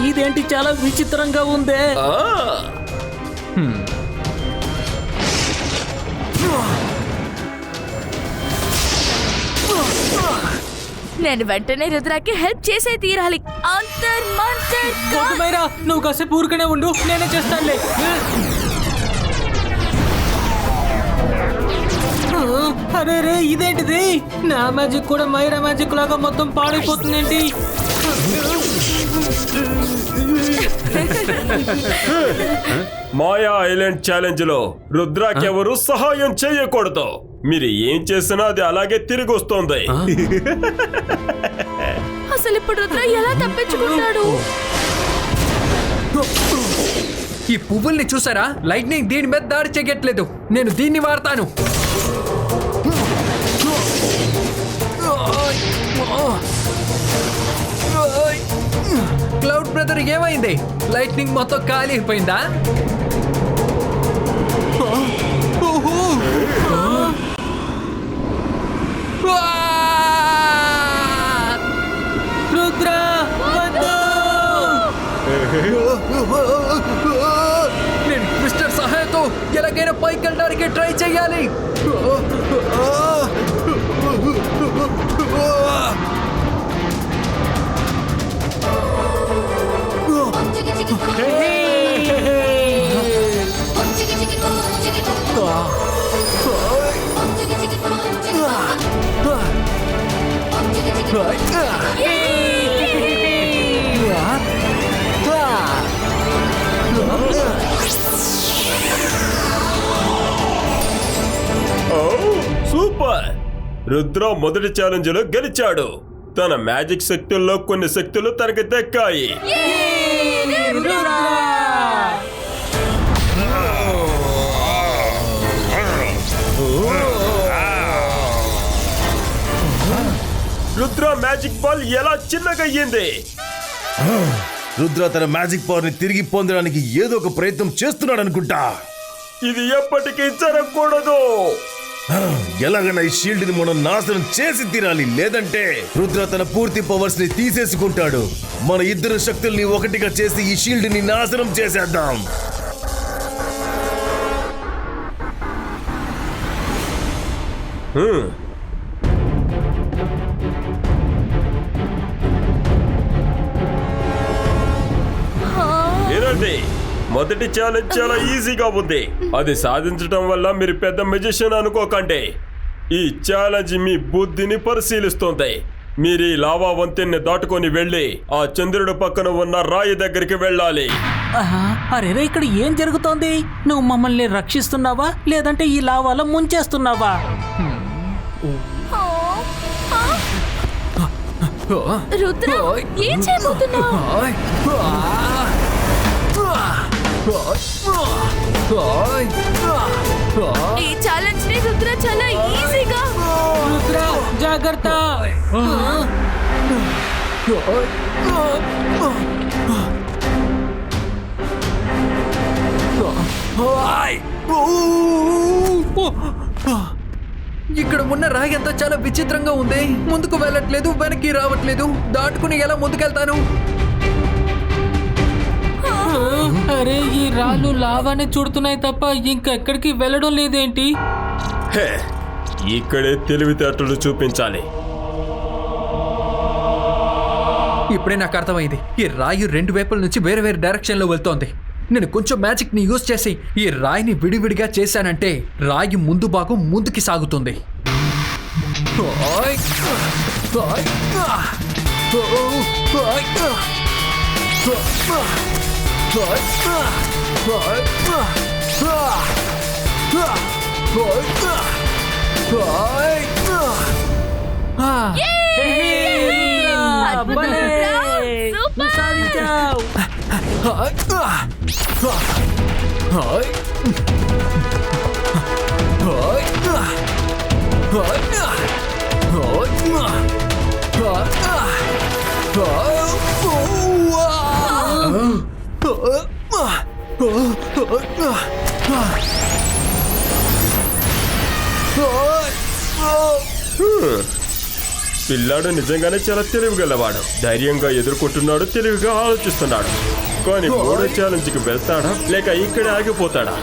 ఇదేంటి చాలా విచిత్రంగా ఉందే. నేను వెంటనే రుద్రాకి హెల్ప్ చేసే తీరాలి. అంతర్ మంతర్ మైరా, నువ్వు కాసేపు ఊరికనే ఉండు, నేనే చేస్తానులే. అరే రే, ఇదేంటిది? నా మ్యాజిక్ కూడా మైరా మ్యాజిక్ లాగా మొత్తం పాడైపోతుందేంటి? మాయా ఐలాండ్ ఛాలెంజ్ లో రుద్రాకి ఎవరు సహాయం చేయకూడదు. మీరు ఏం చేసినా అది అలాగే తిరిగి వస్తుంది. అసలు ఇప్పుడు రుద్ర ఎలా తప్పించుకుంటాడు? ఈ పువ్వుల్ని చూసారా? లైట్నింగ్ దీని మీద దాడి చెయ్యట్లేదు. నేను దీన్ని వాడతాను. క్లౌడ్ బ్రదర్, ఏమైంది? లైట్నింగ్ మొత్తం ఖాళీ అయిపోయిందా? రుద్ర, నేను మిస్టర్ సహాయంతో ఎలాగైనా పైకి వెళ్ళడానికి ట్రై చేయాలి. సూపర్! రుద్ర మొదటి ఛాలెంజ్ లో గెలిచాడు. తన మ్యాజిక్ శక్తుల్లో కొన్ని శక్తులు తనకి దక్కాయి. రుద్ర మ్యాజిక్ బాల్ ఎలా చిన్నగయ్యింది? రుద్ర తన మ్యాజిక్ పవర్ ని తిరిగి పొందడానికి ఏదో ఒక ప్రయత్నం చేస్తున్నాడు అనుకుంటా. ఇది ఎప్పటికీ జరగకూడదు. ఎలాగైనా ఈ షీల్డ్ ని మనం నాశనం చేసి తీరాలి, లేదంటే రుద్ర తన పూర్తి పవర్స్ ని తీసేసుకుంటాడు. మన ఇద్దరు శక్తుల్ని ఒకటిగా చేసి ఈ షీల్డ్ ని నాశనం చేసేద్దాం. వినండి, మొదటి ఛాలెంజ్ చాలా ఈజీగా ఉంది. అది సాధించడం వల్ల మీరు పెద్ద మెజిషియన్ అనుకోకండి. ఈ ఛాలెంజ్ మీ బుద్ధిని పరిశీలిస్తుంది. మీరు ఈ లావా వంతెన్ని దాటుకొని వెళ్ళి ఆ చంద్రుడి పక్కన ఉన్న రాయి దగ్గరికి వెళ్ళాలి. అరే, ఇక్కడ ఏం జరుగుతోంది? నువ్వు మమ్మల్ని రక్షిస్తున్నావా లేదంటే ఈ లావాలో ముంచేస్తున్నావా? రుద్ర, ఏం చేయబోతున్నావు? ఈ ఛాలెంజ్ ని రుద్ర చాలా ఈజీగా. రుద్ర, జాగ్రత్త! ఇక్కడ ఉన్న రాయి అంతా చాలా విచిత్రంగా ఉంది. ముందుకు వెళ్ళట్లేదు, వెనక్కి రావట్లేదు. దాటుకుని ఎలా ముందుకెళ్తాను? అరే, ఈ రాళ్ళు లావానే చూడుతున్నాయి తప్ప ఇంకెక్కడికి వెళ్ళడం లేదేంటి? ఇక్కడే తెలివితేటలు చూపించాలి. ఇప్పుడే నాకు అర్థమైంది. ఈ రాయి రెండు వైపుల నుంచి వేరే వేరే డైరెక్షన్ లో వెళ్తోంది. నేను కొంచెం మ్యాజిక్ ని యూజ్ చేసి ఈ రాయిని విడివిడిగా చేశానంటే రాయి ముందు భాగం ముందుకి సాగుతుంది. పిల్లాడు నిజంగానే చాలా తెలివిగలవాడు. ధైర్యంగా ఎదుర్కొంటున్నాడు, తెలివిగా ఆలోచిస్తున్నాడు. కానీ మూడో ఛాలెంజ్కి వెళ్తాడా లేక ఇక్కడే ఆగిపోతాడా?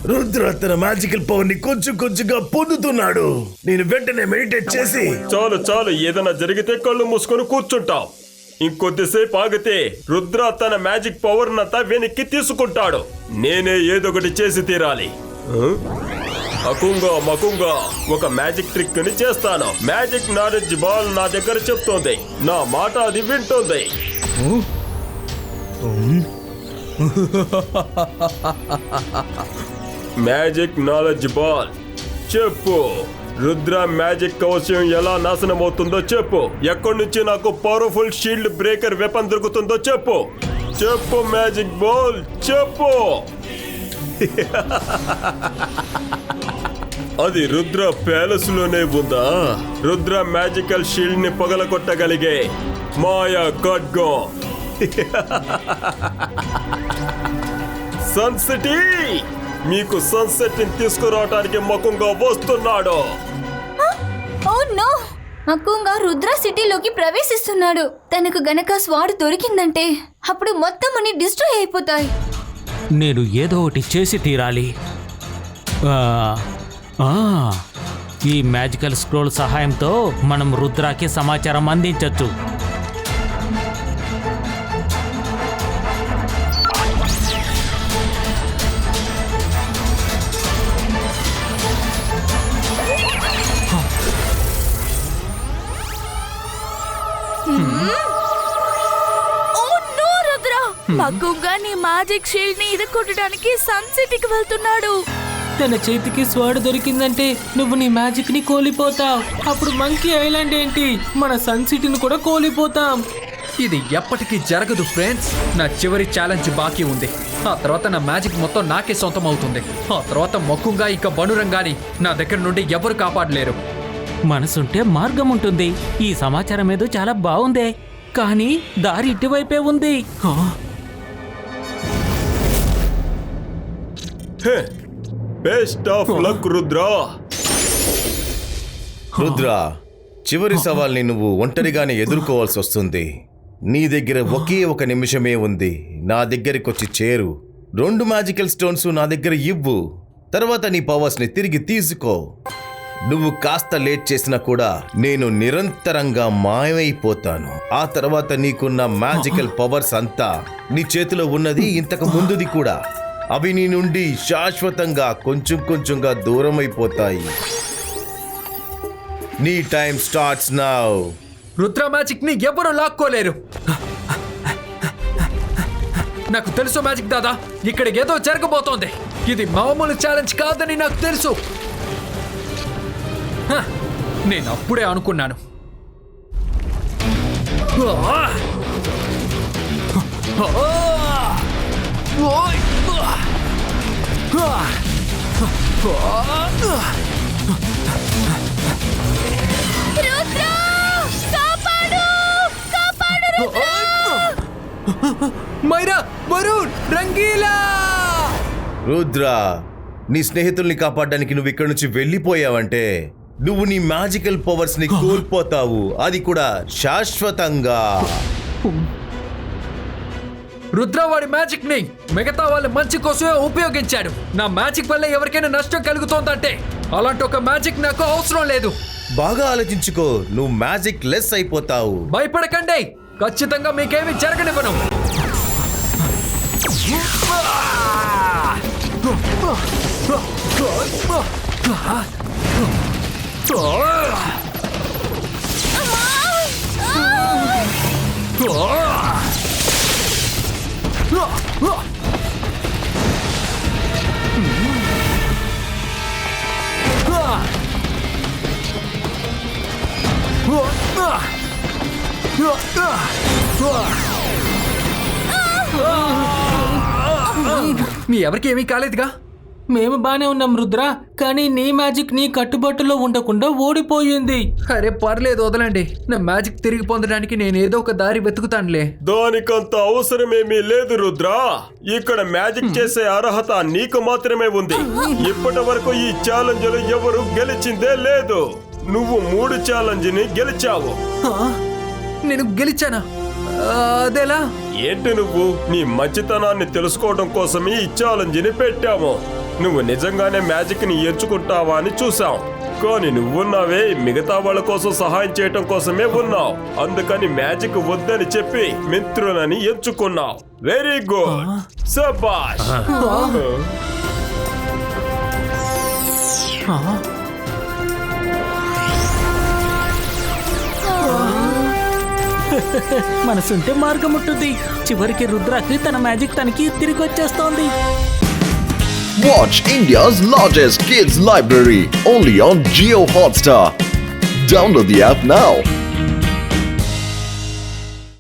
రుద్ర తన మ్యాజికల్ పవర్ ని కొంచెం కొంచెంగా పొందుతున్నాడు. నేను వెంటనే మెడిటేట్ చేసి చాలు చాలు, ఏదైనా జరిగితే కళ్ళు మూసుకొని కూర్చుంటాం. ఇంకొద్దిసేపు ఆగితే రుద్ర తన మ్యాజిక్ పవర్ నంతా వెనక్కి తీసుకుంటాడు. నేనే ఏదొకటి చేసి తీరాలి. అకుంగా మకుంగా ఒక మ్యాజిక్ ట్రిక్ ని చేస్తాను. మ్యాజిక్ నాలెడ్జ్ బాల్ నా దగ్గర చెప్తోంది, నా మాట అది వింటోంది. మ్యాజిక్ నాలెడ్జ్ బాల్ చెప్పు, రుద్ర మ్యాజిక్ కవచం ఎలా నాశనం అవుతుందో చెప్పు. ఎక్కడి నుంచి నాకు పవర్ఫుల్ షీల్డ్ బ్రేకర్ వెపన్ దొరుకుతుందో చెప్పు. చెప్పు మ్యాజిక్ బాల్ చెప్పు. అది రుద్ర ప్యాలెస్ లోనే ఉందా? రుద్ర మ్యాజికల్ షీల్డ్ ని పగలగొట్టగలిగే మాయా ఖడ్గం. సన్సిటీ మీకు సన్సెట్ ని తీసుకురావడానికి మకుంగా వస్తున్నాడు. ఓ నో, మకుంగా రుద్ర సిటీలోకి ప్రవేశిస్తున్నాడు. తనకు గనక స్వాడ్ దొరికిందంటే అప్పుడు మొత్తం అన్ని డిస్ట్రాయ్ అయిపోతాయి. నేను ఏదో ఒకటి చేసి తీరాలి. ఈ మ్యాజికల్ స్క్రోల్ సహాయంతో మనం రుద్రాకి సమాచారం అందించవచ్చు. మగ్గుగా నీ మ్యాజిక్ షీల్డ్ ని ఇరుక్కొట్టడానికి సన్ సిటీకి వెళ్తున్నాడు. తన చేతికి స్వాడ్ దొరికిందంటే నువ్వు నీ మ్యాజిక్ ని కోల్పోతావు. అప్పుడు మంకీ ఐలాండ్ ఏంటి, మన సన్ సిటీని కూడా కోల్పోతాం. ఇది ఎప్పటికీ జరగదు ఫ్రెండ్స్. నా చివరి ఛాలెంజ్ బాకీ ఉంది. ఆ తర్వాత నా మ్యాజిక్ మొత్తం నాకే సొంతం అవుతుంది. ఆ తర్వాత మొక్కుంగా ఇక బనురంగాని నా దగ్గర నుండి ఎవరు కాపాడలేరు. మనసుంటే మార్గం ఉంటుంది. ఈ సమాచారం ఏదో చాలా బాగుందే, కానీ దారి ఇటువైపే ఉంది. Best of luck Rudra. Rudra, చివరి సవాల్ని నువ్వు ఒంటరిగానే ఎదుర్కోవాల్సి వస్తుంది. నీ దగ్గర ఒకే ఒక నిమిషమే ఉంది. నా దగ్గరికి వచ్చి చేరు. 2 మ్యాజికల్ స్టోన్స్ నా దగ్గర ఇవ్వు. తర్వాత నీ పవర్స్ ని తిరిగి తీసుకో. నువ్వు కాస్త లేట్ చేసినా కూడా నేను నిరంతరంగా మాయమైపోతాను. ఆ తర్వాత నీకున్న మ్యాజికల్ పవర్స్ అంతా నీ చేతిలో ఉన్నది ఇంతకు ముందుది కూడా, అవి నీ నుండి శాశ్వతంగా కొంచెం కొంచెంగా దూరం అయిపోతాయి. నీ time starts now. Rudra magic ని ఎవరు లాక్కోలేరు. నాకు తెలుసు మ్యాజిక్ దాదా, ఇక్కడ ఏదో జరగబోతోంది. ఇది మామూలు ఛాలెంజ్ కాదని నాకు తెలుసు. నేను అప్పుడే అనుకున్నాను. రుద్ర, కాపాడు, కాపాడు రుద్ర. మైరా, వరుణ్, రంగీలా. రుద్ర, నీ స్నేహితుల్ని కాపాడడానికి నువ్వు ఇక్కడి నుంచి వెళ్ళిపోయావంటే నువ్వు నీ మ్యాజికల్ పవర్స్ ని కోల్పోతావు, అది కూడా శాశ్వతంగా. రుద్ర వాడి మ్యాజిక్ ని మిగతా వాళ్ళ మంచి కోసమే ఉపయోగించాడు. నా మ్యాజిక్ వల్ల ఎవరికైనా నష్టం కలుగుతోందంటే అలాంటి ఒక మ్యాజిక్ నాకు అవసరం లేదు. బాగా ఆలోచించుకో, నువ్వు మ్యాజిక్ లెస్ అయిపోతావు. భయపడకండి, ఖచ్చితంగా మీకేమీ జరగనివ్వను. మీ ఎవరికి ఏమీ కాలేదుగా? మేము బానే ఉన్నాం రుద్ర, కానీ నీ మ్యాజిక్ నీ కట్టుబాటులో ఉండకుండా ఓడిపోయింది. అరే పర్లేదు, వదలండి. నా మ్యాజిక్ తిరిగి పొందడానికి నేను ఏదో ఒక దారి వెతుకుతానులే. దానికంత అవసరమేమీ లేదు రుద్ర. ఇక్కడ మ్యాజిక్ చేసే అర్హత నీకు మాత్రమే ఉంది. ఇప్పటి వరకు ఈ ఛాలెంజ్ లో ఎవరు గెలిచిందే లేదు. నువ్వు 3 ఛాలెంజ్ ని గెలిచావు. నేను గెలిచానా? అదేలా? ఏంటి నువ్వు? నీ మంచితనాన్ని తెలుసుకోవడం కోసమే ఈ ఛాలెంజ్ ని పెట్టాము. నువ్వు నిజంగానే మ్యాజిక్ ని ఎంచుకుంటావా అని చూసాం. కానీ నువ్వున్నావే మిగతా వాళ్ళ కోసం సహాయం చేయటం కోసమే ఉన్నావు. అందుకని మ్యాజిక్ వద్దని చెప్పి మిత్రులని ఎంచుకున్నావు. వెరీ గుడ్, శభాష్. మనసుంటే మార్గం ఉంటుంది. చివరికి రుద్రకి తన మ్యాజిక్ తనకి తిరిగి వచ్చేస్తోంది. Watch India's largest kids library only on Jio Hotstar. Download the app now.